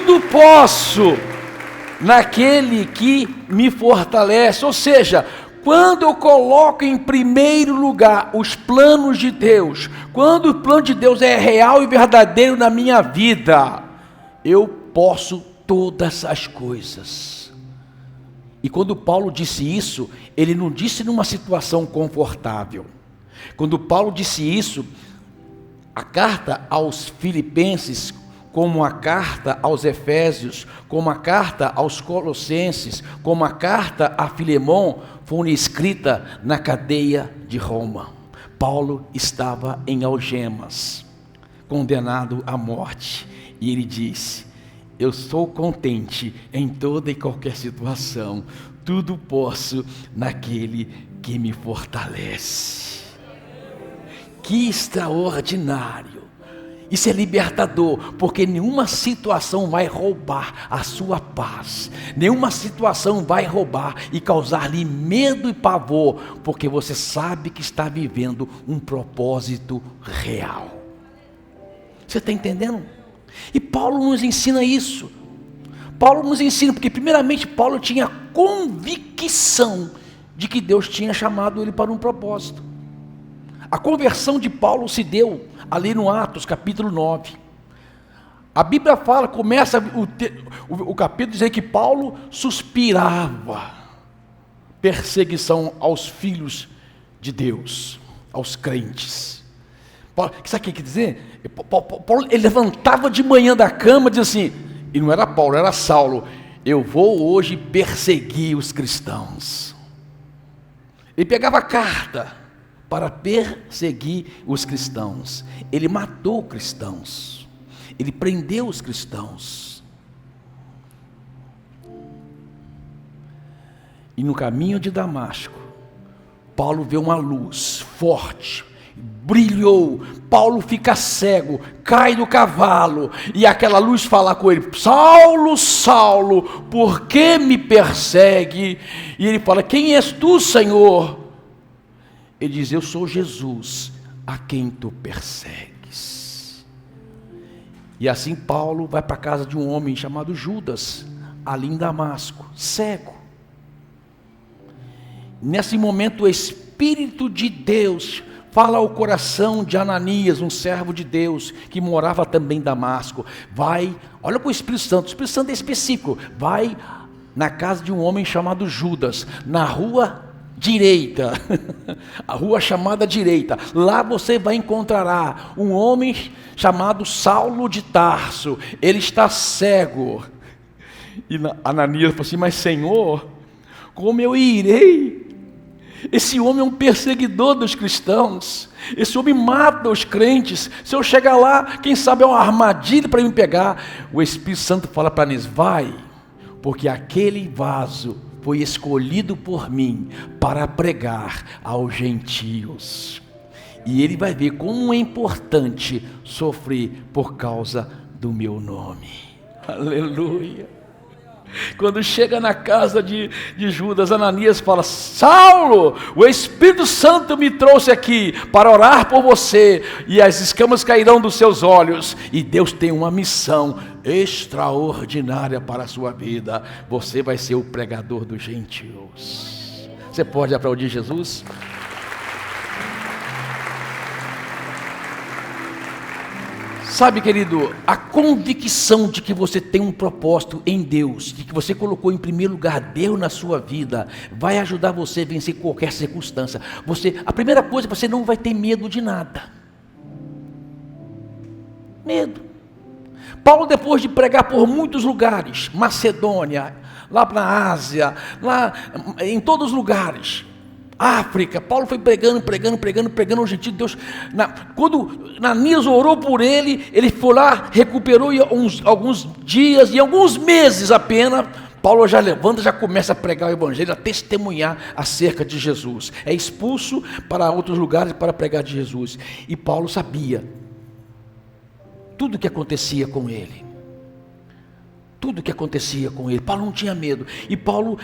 tudo posso naquele que me fortalece. Ou seja, quando eu coloco em primeiro lugar os planos de Deus, quando o plano de Deus é real e verdadeiro na minha vida, eu posso todas as coisas. E quando Paulo disse isso, ele não disse numa situação confortável. Quando Paulo disse isso, a carta aos Filipenses, como a carta aos Efésios, como a carta aos Colossenses, como a carta a Filemão, foram escritas na cadeia de Roma. Paulo estava em algemas, condenado à morte, e ele disse: eu sou contente em toda e qualquer situação, tudo posso naquele que me fortalece. Que extraordinário! Isso é libertador, porque nenhuma situação vai roubar a sua paz, nenhuma situação vai roubar e causar-lhe medo e pavor, porque você sabe que está vivendo um propósito real. Você está entendendo? E Paulo nos ensina isso. Paulo nos ensina, porque primeiramente Paulo tinha convicção de que Deus tinha chamado ele para um propósito. A conversão de Paulo se deu ali no Atos capítulo 9. A Bíblia fala, começa o capítulo dizendo que Paulo suspirava perseguição aos filhos de Deus, aos crentes. Paulo, sabe o que quer dizer? Paulo, ele levantava de manhã da cama e dizia assim, e não era Paulo, era Saulo: eu vou hoje perseguir os cristãos. Ele pegava a carta para perseguir os cristãos. Ele matou cristãos, ele prendeu os cristãos. E no caminho de Damasco, Paulo vê uma luz forte, brilhou. Paulo fica cego, cai do cavalo, e aquela luz fala com ele: Saulo, Saulo, por que me persegue? E ele fala: quem és tu, Senhor? Ele diz: eu sou Jesus, a quem tu persegues. E assim Paulo vai para a casa de um homem chamado Judas, ali em Damasco, cego. Nesse momento o Espírito de Deus fala ao coração de Ananias, um servo de Deus, que morava também em Damasco. Vai, olha para o Espírito Santo é específico, vai na casa de um homem chamado Judas, na rua direita, a rua chamada direita, lá você vai encontrar um homem chamado Saulo de Tarso, ele está cego. E Ananias falou assim: mas Senhor, como eu irei? Esse homem é um perseguidor dos cristãos, esse homem mata os crentes, se eu chegar lá, quem sabe é uma armadilha para me pegar. O Espírito Santo fala para Ananias: vai, porque aquele vaso foi escolhido por mim para pregar aos gentios. E ele vai ver como é importante sofrer por causa do meu nome. Aleluia. Quando chega na casa de Judas, Ananias fala: Saulo, o Espírito Santo me trouxe aqui para orar por você, e as escamas cairão dos seus olhos, e Deus tem uma missão extraordinária para a sua vida. Você vai ser o pregador dos gentios. Você pode aplaudir Jesus? Sabe, querido, a convicção de que você tem um propósito em Deus, de que você colocou em primeiro lugar Deus na sua vida, vai ajudar você a vencer qualquer circunstância. A primeira coisa, você não vai ter medo de nada. Medo. Paulo, depois de pregar por muitos lugares, Macedônia, lá na Ásia, lá em todos os lugares, África, Paulo foi pregando aos gentios. Deus, quando Ananias orou por ele, ele foi lá, recuperou alguns dias, e alguns meses apenas, Paulo já levanta, já começa a pregar o evangelho, a testemunhar acerca de Jesus. É expulso para outros lugares para pregar de Jesus. E Paulo sabia tudo o que acontecia com ele. Tudo o que acontecia com ele. Paulo não tinha medo. E Paulo,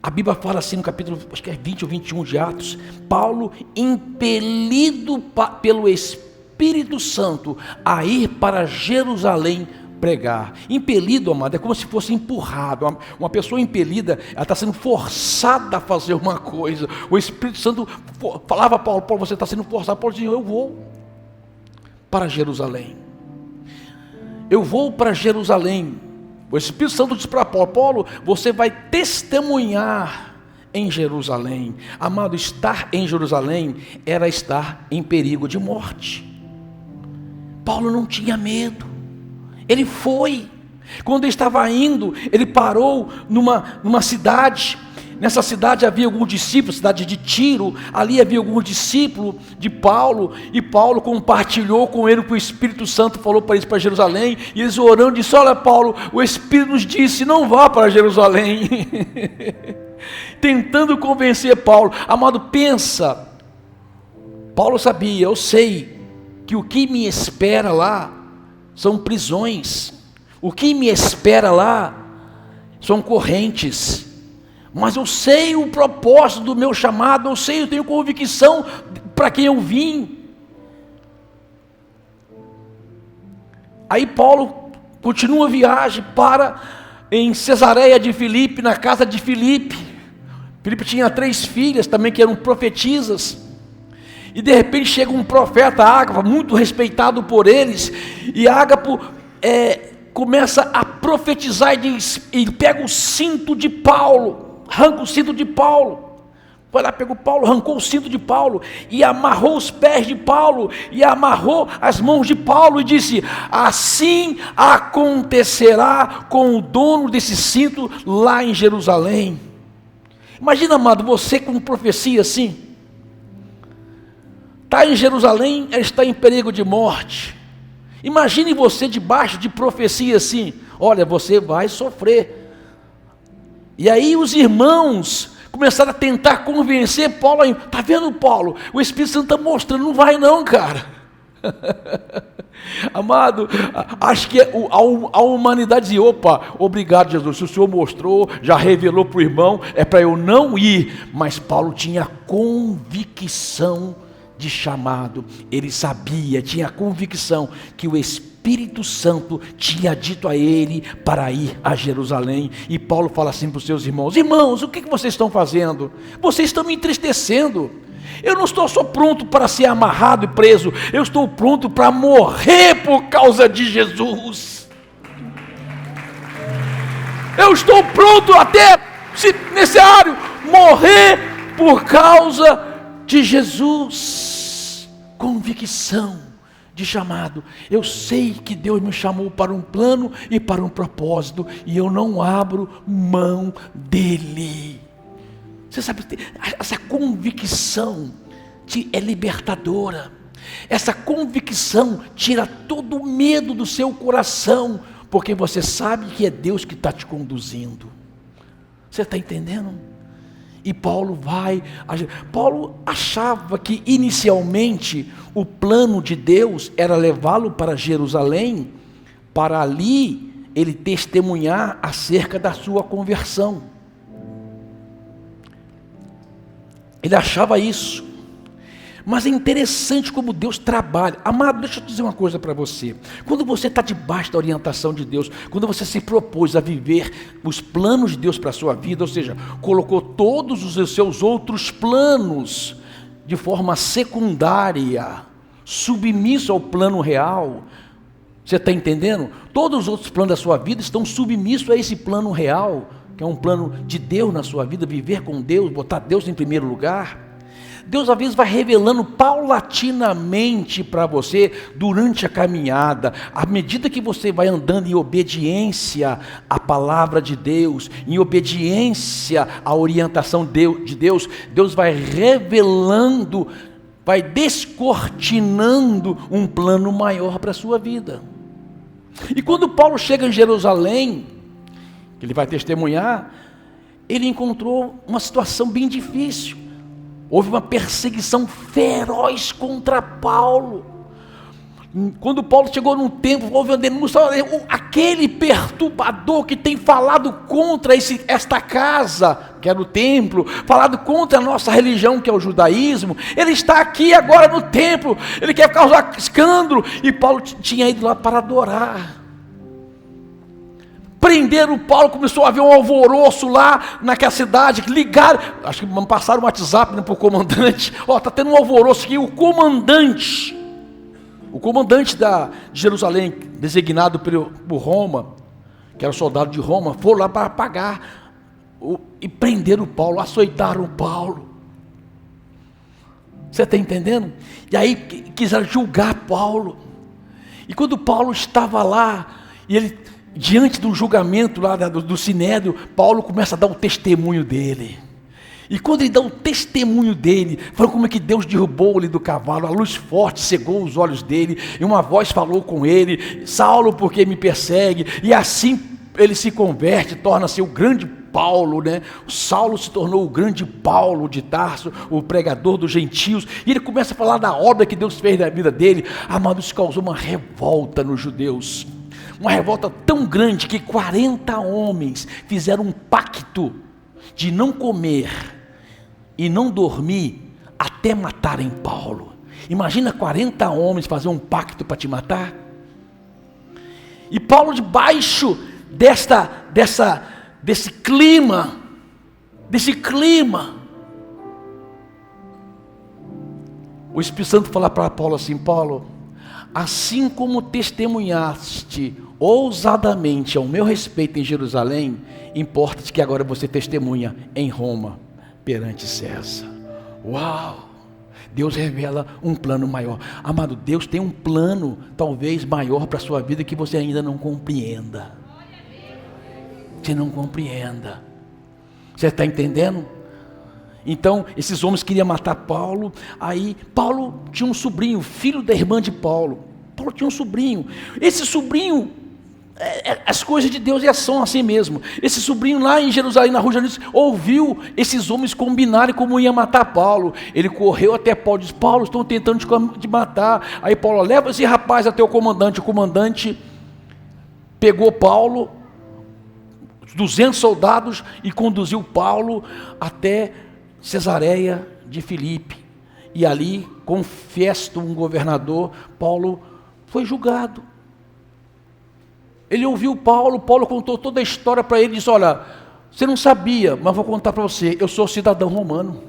a Bíblia fala assim no capítulo, acho que é 20 ou 21 de Atos, Paulo, impelido pelo Espírito Santo a ir para Jerusalém pregar. Impelido, amado, é como se fosse empurrado. Uma pessoa impelida, ela está sendo forçada a fazer uma coisa. O Espírito Santo falava a Paulo: Paulo, você está sendo forçado. Paulo dizia: eu vou para Jerusalém. Eu vou para Jerusalém. O Espírito Santo disse para Paulo: Paulo, você vai testemunhar em Jerusalém. Amado, estar em Jerusalém era estar em perigo de morte. Paulo não tinha medo, ele foi. Quando ele estava indo, ele parou numa cidade. Nessa cidade havia alguns discípulos, cidade de Tiro. Ali havia alguns discípulos de Paulo, e Paulo compartilhou com ele o que o Espírito Santo falou para eles, para Jerusalém. E eles orando, disse: olha, Paulo, o Espírito nos disse, não vá para Jerusalém. Tentando convencer Paulo. Amado, pensa, Paulo sabia: eu sei que o que me espera lá são prisões, o que me espera lá são correntes, mas eu sei o propósito do meu chamado, eu tenho convicção para quem eu vim. Aí Paulo continua a viagem, para em Cesareia de Filipe, na casa de Filipe. Filipe tinha 3 filhas também que eram profetisas, e de repente chega um profeta, Ágapo, muito respeitado por eles, e Ágapo começa a profetizar e diz, e pega o cinto de Paulo, arranca o cinto de Paulo, foi lá, pegou Paulo, arrancou o cinto de Paulo, e amarrou os pés de Paulo, e amarrou as mãos de Paulo, e disse: assim acontecerá com o dono desse cinto lá em Jerusalém. Imagina, amado, você com profecia assim, está em Jerusalém, ela está em perigo de morte. Imagine você debaixo de profecia assim: olha, você vai sofrer. E aí os irmãos começaram a tentar convencer Paulo. Está vendo, Paulo? O Espírito Santo está mostrando, não vai não, cara. Amado, acho que a humanidade dizia: opa, obrigado, Jesus, se o Senhor mostrou, já revelou para o irmão, é para eu não ir. Mas Paulo tinha convicção de chamado, ele sabia, tinha a convicção que o Espírito Santo tinha dito a ele para ir a Jerusalém. E Paulo fala assim para os seus irmãos: irmãos, o que vocês estão fazendo? Vocês estão me entristecendo. Eu não estou só pronto para ser amarrado e preso, eu estou pronto para morrer por causa de Jesus. Eu estou pronto até, se necessário, morrer por causa de Jesus. Convicção de chamado. Eu sei que Deus me chamou para um plano e para um propósito, e eu não abro mão dele. Você sabe, essa convicção é libertadora. Essa convicção tira todo o medo do seu coração, porque você sabe que é Deus que está te conduzindo. Você está entendendo? E Paulo Paulo achava que inicialmente o plano de Deus era levá-lo para Jerusalém, para ali ele testemunhar acerca da sua conversão. Ele achava isso. Mas é interessante como Deus trabalha. Amado, deixa eu dizer uma coisa para você. Quando você está debaixo da orientação de Deus, quando você se propôs a viver os planos de Deus para a sua vida, ou seja, colocou todos os seus outros planos de forma secundária, submisso ao plano real. Você está entendendo? Todos os outros planos da sua vida estão submissos a esse plano real, que é um plano de Deus na sua vida, viver com Deus, botar Deus em primeiro lugar. Deus às vezes vai revelando paulatinamente para você durante a caminhada, à medida que você vai andando em obediência à palavra de Deus, em obediência à orientação de Deus, Deus vai revelando, vai descortinando um plano maior para a sua vida. E quando Paulo chega em Jerusalém, ele vai testemunhar, ele encontrou uma situação bem difícil. Houve uma perseguição feroz contra Paulo. Quando Paulo chegou num templo, houve uma denúncia: aquele perturbador que tem falado contra esta casa, que era o templo, falado contra a nossa religião, que é o judaísmo, ele está aqui agora no templo, ele quer causar escândalo. E Paulo tinha ido lá para adorar. prenderam Paulo, começou a haver um alvoroço lá naquela cidade, ligaram, acho que passaram um WhatsApp, né, para o comandante, está tendo um alvoroço aqui, o comandante de Jerusalém, designado por Roma, que era soldado de Roma, foram lá para pagar, e prenderam Paulo, açoitaram Paulo. Você está entendendo? E aí quiseram julgar Paulo. E quando Paulo estava lá, e ele, diante do julgamento lá do Sinédrio, Paulo começa a dar o testemunho dele. E quando ele dá o testemunho dele, falou como é que Deus derrubou ele do cavalo, a luz forte cegou os olhos dele, e uma voz falou com ele: Saulo, por que me persegue? E assim ele se converte, torna-se o grande Paulo, né? O Saulo se tornou o grande Paulo de Tarso, o pregador dos gentios, e ele começa a falar da obra que Deus fez na vida dele. Amado, isso causou uma revolta nos judeus, uma revolta tão grande que 40 homens fizeram um pacto de não comer e não dormir até matarem Paulo. Imagina 40 homens fazer um pacto para te matar. E Paulo, debaixo desse clima, o Espírito Santo fala para Paulo assim: Paulo, assim como testemunhaste ousadamente ao meu respeito em Jerusalém, importa-te que agora você testemunha em Roma, perante César. Uau! Deus revela um plano maior. Amado, Deus tem um plano talvez maior para a sua vida que você ainda não compreenda. Você não compreenda. Você está entendendo? Então, esses homens queriam matar Paulo. Aí, Paulo tinha um sobrinho, filho da irmã de Paulo. Paulo tinha um sobrinho. Esse sobrinho, as coisas de Deus são assim mesmo. Esse sobrinho lá em Jerusalém, na rua de Jerusalém, ouviu esses homens combinarem como ia matar Paulo. Ele correu até Paulo e disse: Paulo, estão tentando te matar. Aí Paulo: leva esse rapaz até o comandante. O comandante pegou Paulo, 200 soldados, e conduziu Paulo até Cesareia de Filipe. E ali, com Festo, um governador, Paulo foi julgado. Ele ouviu Paulo contou toda a história para ele, disse: olha, você não sabia, mas vou contar para você, eu sou cidadão romano.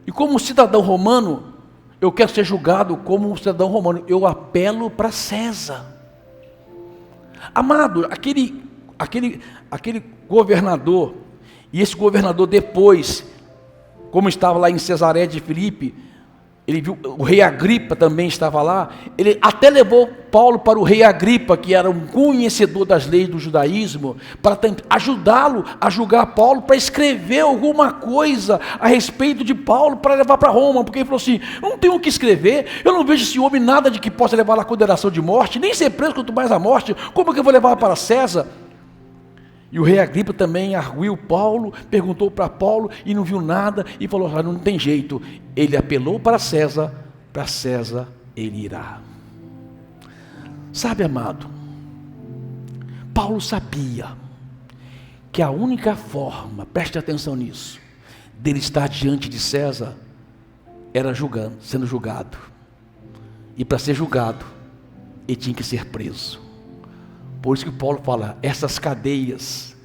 E como cidadão romano, eu quero ser julgado como um cidadão romano, eu apelo para César. Amado, aquele governador, e esse governador depois, como estava lá em Cesareia de Filipe, ele viu, o rei Agripa também estava lá, ele até levou Paulo para o rei Agripa, que era um conhecedor das leis do judaísmo, para ajudá-lo a julgar Paulo, para escrever alguma coisa a respeito de Paulo, para levar para Roma, porque ele falou assim: eu não tenho o que escrever, eu não vejo esse homem nada de que possa levar à condenação de morte, nem ser preso, quanto mais a morte, como é que eu vou levar para César? E o rei Agripa também arguiu Paulo, perguntou para Paulo e não viu nada, e falou: não tem jeito. Ele apelou para César ele irá. Sabe, amado, Paulo sabia que a única forma, preste atenção nisso, dele estar diante de César, era sendo julgado. E para ser julgado, ele tinha que ser preso. Por isso que Paulo fala: essas cadeias,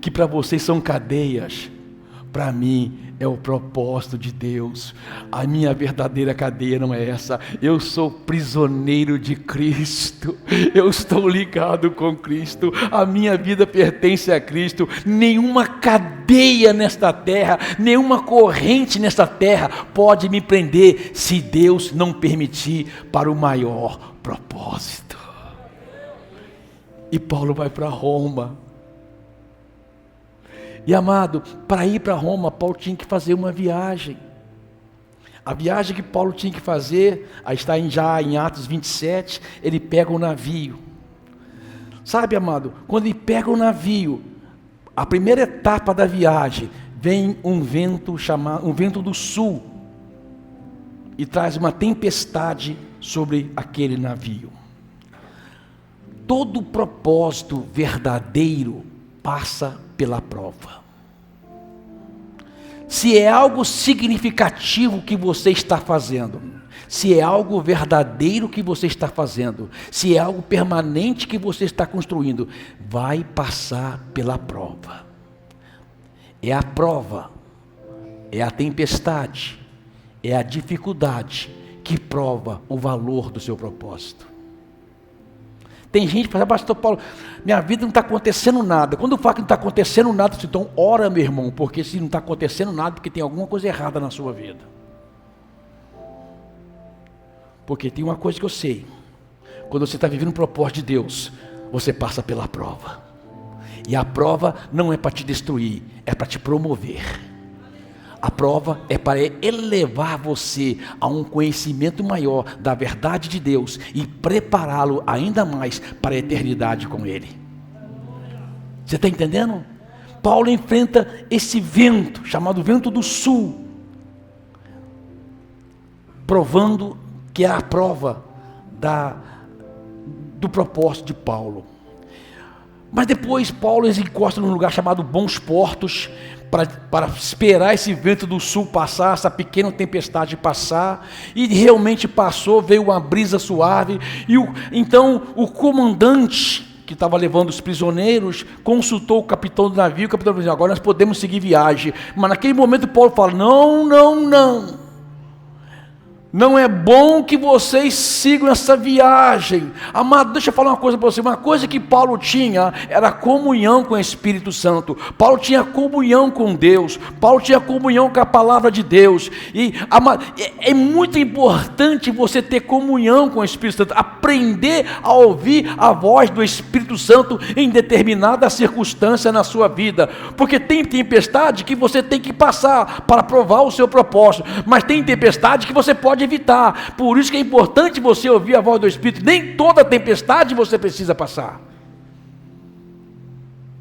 que para vocês são cadeias, para mim é o propósito de Deus. A minha verdadeira cadeia não é essa. Eu sou prisioneiro de Cristo, eu estou ligado com Cristo, a minha vida pertence a Cristo. Nenhuma cadeia nesta terra, nenhuma corrente nesta terra pode me prender, se Deus não permitir, para o maior propósito. E Paulo vai para Roma. E amado, para ir para Roma, Paulo tinha que fazer uma viagem. A viagem que Paulo tinha que fazer, aí está já em Atos 27, ele pega um navio. Sabe, amado, quando ele pega o navio, a primeira etapa da viagem, vem um vento do sul, e traz uma tempestade sobre aquele navio. Todo propósito verdadeiro passa pela prova. se é algo significativo que você está fazendo, se é algo verdadeiro que você está fazendo, se é algo permanente que você está construindo, vai passar pela prova. É a prova, é a tempestade, é a dificuldade que prova o valor do seu propósito. Tem gente que fala, pastor Paulo, minha vida não está acontecendo nada. Quando eu falo que não está acontecendo nada, então ora, meu irmão, porque se não está acontecendo nada, porque tem alguma coisa errada na sua vida. Porque tem uma coisa que eu sei, quando você está vivendo o propósito de Deus, você passa pela prova. E a prova não é para te destruir, é para te promover. A prova é para elevar você a um conhecimento maior da verdade de Deus e prepará-lo ainda mais para a eternidade com Ele. Você está entendendo? Paulo enfrenta esse vento, chamado vento do sul, provando que é a prova do propósito de Paulo. Mas depois Paulo encosta num lugar chamado Bons Portos, para esperar esse vento do sul passar, essa pequena tempestade passar, e realmente passou, veio uma brisa suave, e então o comandante que estava levando os prisioneiros consultou o capitão do navio, o capitão disse, agora nós podemos seguir viagem. Mas naquele momento Paulo fala, não é bom que vocês sigam essa viagem. Amado, deixa eu falar uma coisa para você. Uma coisa que Paulo tinha era comunhão com o Espírito Santo. Paulo tinha comunhão com Deus. Paulo tinha comunhão com a palavra de Deus. E amado, é muito importante você ter comunhão com o Espírito Santo. Aprender a ouvir a voz do Espírito Santo em determinada circunstância na sua vida. Porque tem tempestade que você tem que passar para provar o seu propósito. Mas tem tempestade que você pode evitar. Por isso que é importante você ouvir a voz do Espírito. Nem toda tempestade você precisa passar.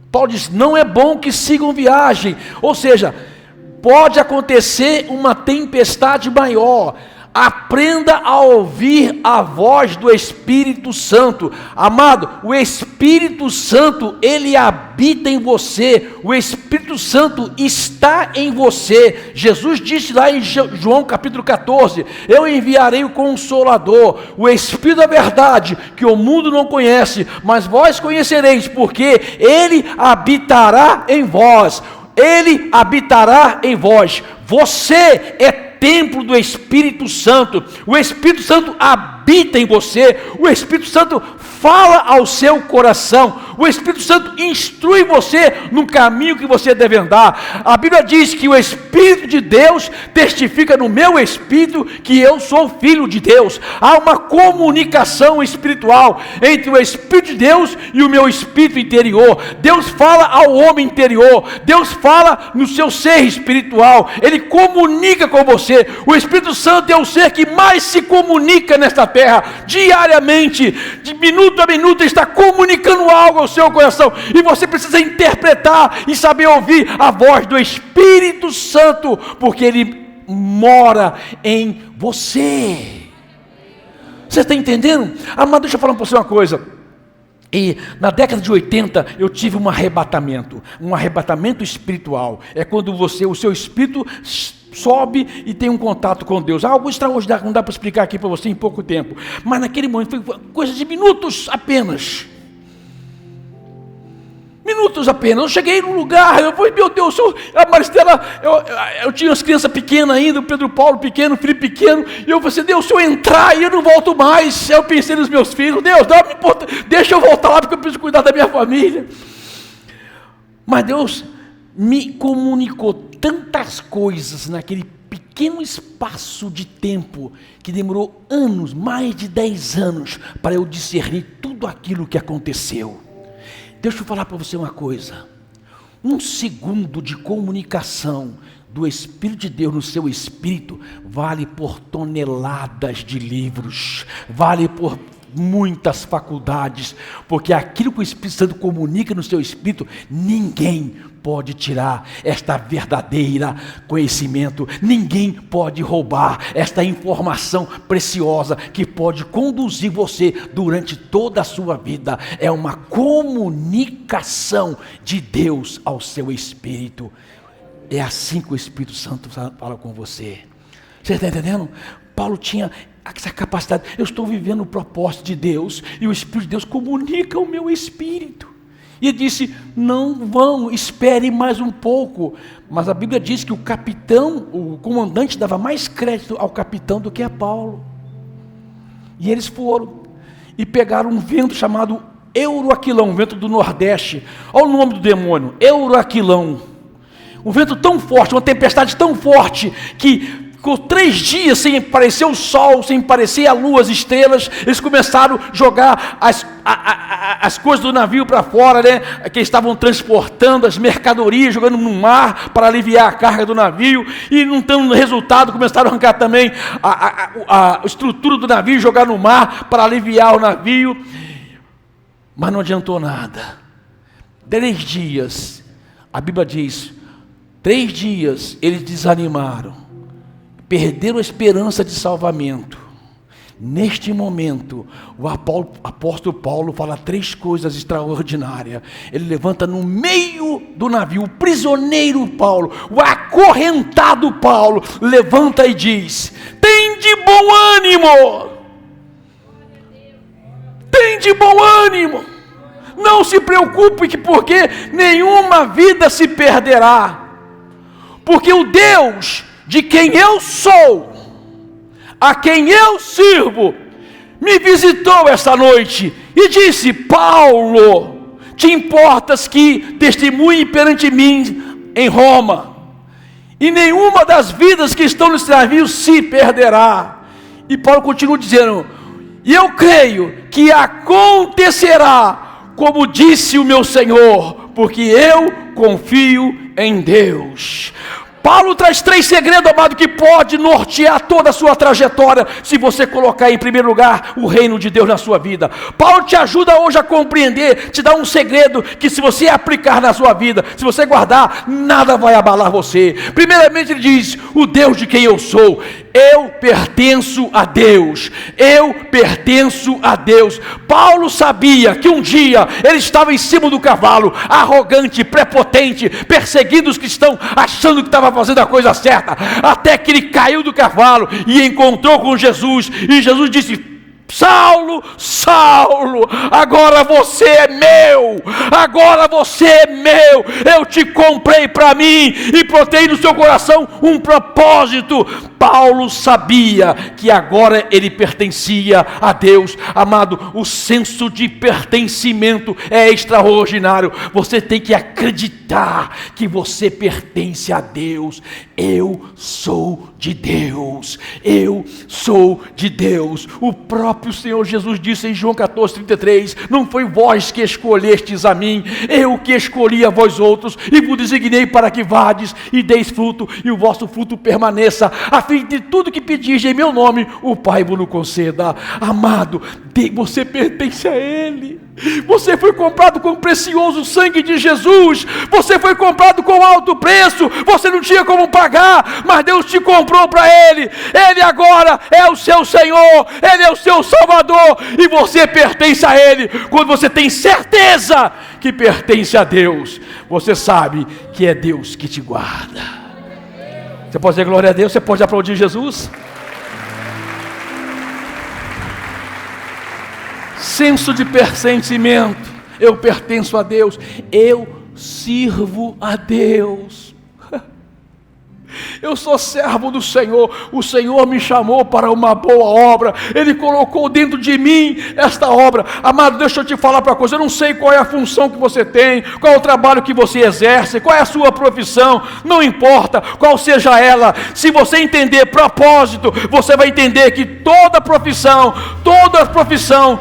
Paulo diz, não é bom que sigam viagem. Ou seja, pode acontecer uma tempestade maior. Aprenda a ouvir a voz do Espírito Santo. Amado, o Espírito Santo, ele habita em você. O Espírito Santo está em você. Jesus disse lá em João capítulo 14, eu enviarei o Consolador, o Espírito da verdade, que o mundo não conhece, mas vós conhecereis, porque ele habitará em vós. Ele habitará em vós. Você é templo do Espírito Santo. O Espírito Santo habita em você. O Espírito Santo fala ao seu coração. O Espírito Santo instrui você no caminho que você deve andar. A Bíblia diz que o Espírito de Deus testifica no meu espírito que eu sou filho de Deus. Há uma comunicação espiritual entre o Espírito de Deus e o meu espírito interior. Deus fala ao homem interior. Deus fala no seu ser espiritual. Ele comunica com você. O Espírito Santo é o ser que mais se comunica nesta terra. Diariamente, de minuto a minuto, ele está comunicando algo ao seu coração. E você precisa interpretar e saber ouvir a voz do Espírito Santo, porque ele mora em você. Você está entendendo? Amado, deixa eu falar para você uma coisa. E na década de 80 eu tive um arrebatamento espiritual. É quando o seu espírito sobe e tem um contato com Deus. Algo extraordinário, não dá para explicar aqui para você em pouco tempo. Mas naquele momento foi coisa de minutos apenas. Minutos apenas. Eu cheguei num lugar, eu falei, meu Deus, a Maristela, eu tinha as crianças pequenas ainda, o Pedro Paulo pequeno, o Felipe pequeno, e eu falei assim, Deus, se eu entrar aí eu não volto mais. Eu pensei nos meus filhos, Deus, deixa eu voltar lá porque eu preciso cuidar da minha família. Mas Deus me comunicou tantas coisas naquele pequeno espaço de tempo, que demorou anos, mais de 10 anos, para eu discernir tudo aquilo que aconteceu. Deixa eu falar para você uma coisa. Um segundo de comunicação do Espírito de Deus no seu espírito vale por toneladas de livros, vale por muitas faculdades, porque aquilo que o Espírito Santo comunica no seu espírito, ninguém pode tirar esta verdadeira conhecimento, ninguém pode roubar esta informação preciosa que pode conduzir você durante toda a sua vida. É uma comunicação de Deus ao seu espírito. É assim que o Espírito Santo fala com você. Você está entendendo? Paulo tinha essa capacidade. Eu estou vivendo o propósito de Deus e o Espírito de Deus comunica o meu espírito. E ele disse: não vão, espere mais um pouco. Mas a Bíblia diz que o capitão, o comandante, dava mais crédito ao capitão do que a Paulo. E eles foram e pegaram um vento chamado Euroaquilão, um vento do Nordeste. Olha o nome do demônio, Euroaquilão. Um vento tão forte, uma tempestade tão forte, que ficou 3 dias sem aparecer o sol, sem aparecer a lua, as estrelas. Eles começaram a jogar as coisas do navio para fora, né? Que estavam transportando as mercadorias, jogando no mar para aliviar a carga do navio. E não tendo resultado, começaram a arrancar também a estrutura do navio e jogar no mar para aliviar o navio. Mas não adiantou nada. 3 dias, a Bíblia diz, 3 dias eles desanimaram, perderam a esperança de salvamento. Neste momento, o apóstolo Paulo fala 3 coisas extraordinárias. Ele levanta no meio do navio, o prisioneiro Paulo, o acorrentado Paulo, levanta e diz: tem de bom ânimo, tem de bom ânimo, não se preocupe, porque nenhuma vida se perderá, porque o Deus de quem eu sou, a quem eu sirvo, me visitou esta noite e disse: Paulo, te importas que testemunhe perante mim em Roma, e nenhuma das vidas que estão nesse navio se perderá. E Paulo continua dizendo: e eu creio que acontecerá como disse o meu Senhor, porque eu confio em Deus. Paulo traz 3 segredos, amado, que pode nortear toda a sua trajetória, se você colocar em primeiro lugar o reino de Deus na sua vida. Paulo te ajuda hoje a compreender, te dá um segredo que, se você aplicar na sua vida, se você guardar, nada vai abalar você. Primeiramente ele diz: o Deus de quem eu sou. Eu pertenço a Deus, eu pertenço a Deus. Paulo sabia que um dia ele estava em cima do cavalo, arrogante, prepotente, perseguindo os cristãos, achando que estava fazendo a coisa certa, até que ele caiu do cavalo e encontrou com Jesus, e Jesus disse: Saulo, Saulo, agora você é meu, agora você é meu, eu te comprei para mim e plantei no seu coração um propósito. Paulo sabia que agora ele pertencia a Deus. Amado, o senso de pertencimento é extraordinário. Você tem que acreditar que você pertence a Deus. Eu sou de Deus, eu sou de Deus. O próprio Senhor Jesus disse em João 14:33: não foi vós que escolhestes a mim, eu que escolhi a vós outros, e vos designei para que vades e deis fruto, e o vosso fruto permaneça, a fim de tudo que pedis em meu nome, o Pai vos conceda. Amado, você pertence a Ele. Você foi comprado com o precioso sangue de Jesus. Você foi comprado com alto preço. Você não tinha como pagar, mas Deus te comprou para Ele. Ele agora é o seu Senhor, Ele é o seu Salvador, e você pertence a Ele. Quando você tem certeza que pertence a Deus, você sabe que é Deus que te guarda. Você pode dizer glória a Deus? Você pode aplaudir Jesus? Senso de pertencimento. Eu pertenço a Deus, eu sirvo a Deus. Eu sou servo do Senhor, o Senhor me chamou para uma boa obra, Ele colocou dentro de mim esta obra. Amado, deixa eu te falar para uma coisa, eu não sei qual é a função que você tem, qual é o trabalho que você exerce, qual é a sua profissão, não importa qual seja ela. Se você entender propósito, você vai entender que toda profissão,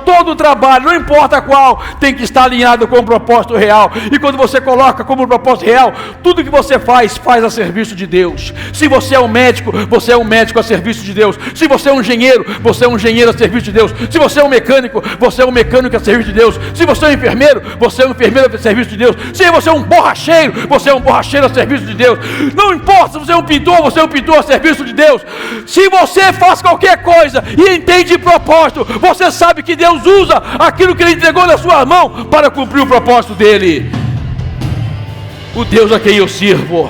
todo trabalho, não importa qual, tem que estar alinhado com o propósito real. E quando você coloca como propósito real, tudo que você faz a serviço de Deus. Se você é um médico, você é um médico a serviço de Deus. Se você é um engenheiro, você é um engenheiro a serviço de Deus. Se você é um mecânico, você é um mecânico a serviço de Deus. Se você é um enfermeiro, você é um enfermeiro a serviço de Deus. Se você é um borracheiro, você é um borracheiro a serviço de Deus. Não importa se você é um pintor, você é um pintor a serviço de Deus. Se você faz qualquer coisa e entende propósito, você sabe que Deus usa aquilo que Ele entregou na sua mão para cumprir o propósito dele. O Deus a quem eu sirvo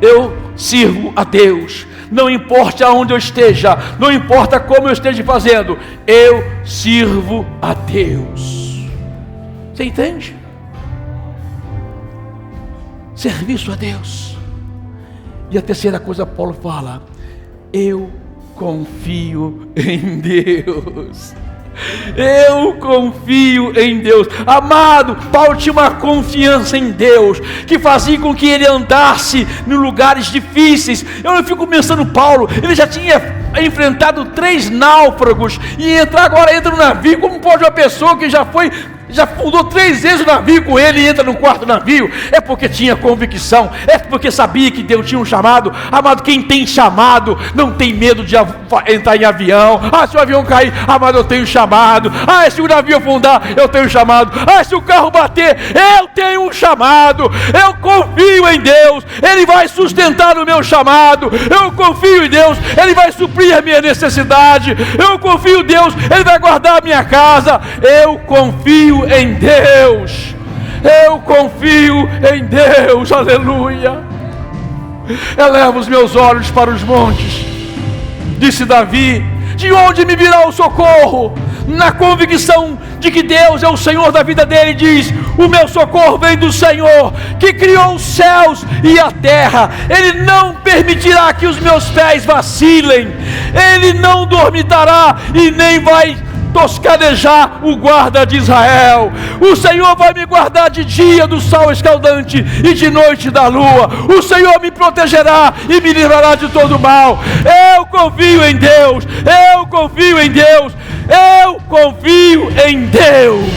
eu sirvo a Deus. Não importa aonde eu esteja, não importa como eu esteja fazendo, eu sirvo a Deus. Você entende? Serviço a Deus. E a terceira coisa, Paulo fala: eu confio em Deus. Eu confio em Deus. Amado, Paulo tinha uma confiança em Deus que fazia com que ele andasse em lugares difíceis. Eu não fico pensando, Paulo, ele já tinha enfrentado 3 náufragos e agora entra no navio. Como pode uma pessoa que já fundou 3 vezes o navio com ele e entra no 4º navio? É porque tinha convicção, é porque sabia que Deus tinha um chamado. Amado, quem tem chamado não tem medo de entrar em avião. Se o avião cair, amado, eu tenho chamado. Se o navio afundar, eu tenho chamado. Se o carro bater, eu tenho um chamado. Eu confio em Deus, Ele vai sustentar o meu chamado. Eu confio em Deus, Ele vai suprir a minha necessidade. Eu confio em Deus, Ele vai guardar a minha casa. Eu confio em Deus, eu confio em Deus, aleluia. Eleva os meus olhos para os montes, disse Davi, de onde me virá o socorro? Na convicção de que Deus é o Senhor da vida dele, diz: o meu socorro vem do Senhor, que criou os céus e a terra. Ele não permitirá que os meus pés vacilem, Ele não dormitará e nem vai toscanejar o guarda de Israel. O Senhor vai me guardar de dia do sol escaldante e de noite da lua. O Senhor me protegerá e me livrará de todo mal. Eu confio em Deus, eu confio em Deus, eu confio em Deus.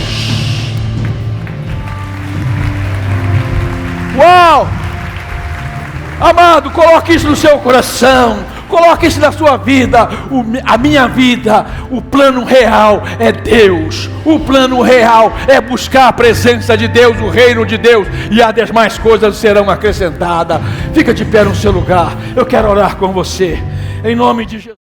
Uau! Amado, coloque isso no seu coração. Coloque isso na sua vida. A minha vida, o plano real é Deus. O plano real é buscar a presença de Deus, o reino de Deus, e as demais coisas serão acrescentadas. Fica de pé no seu lugar. Eu quero orar com você, em nome de Jesus.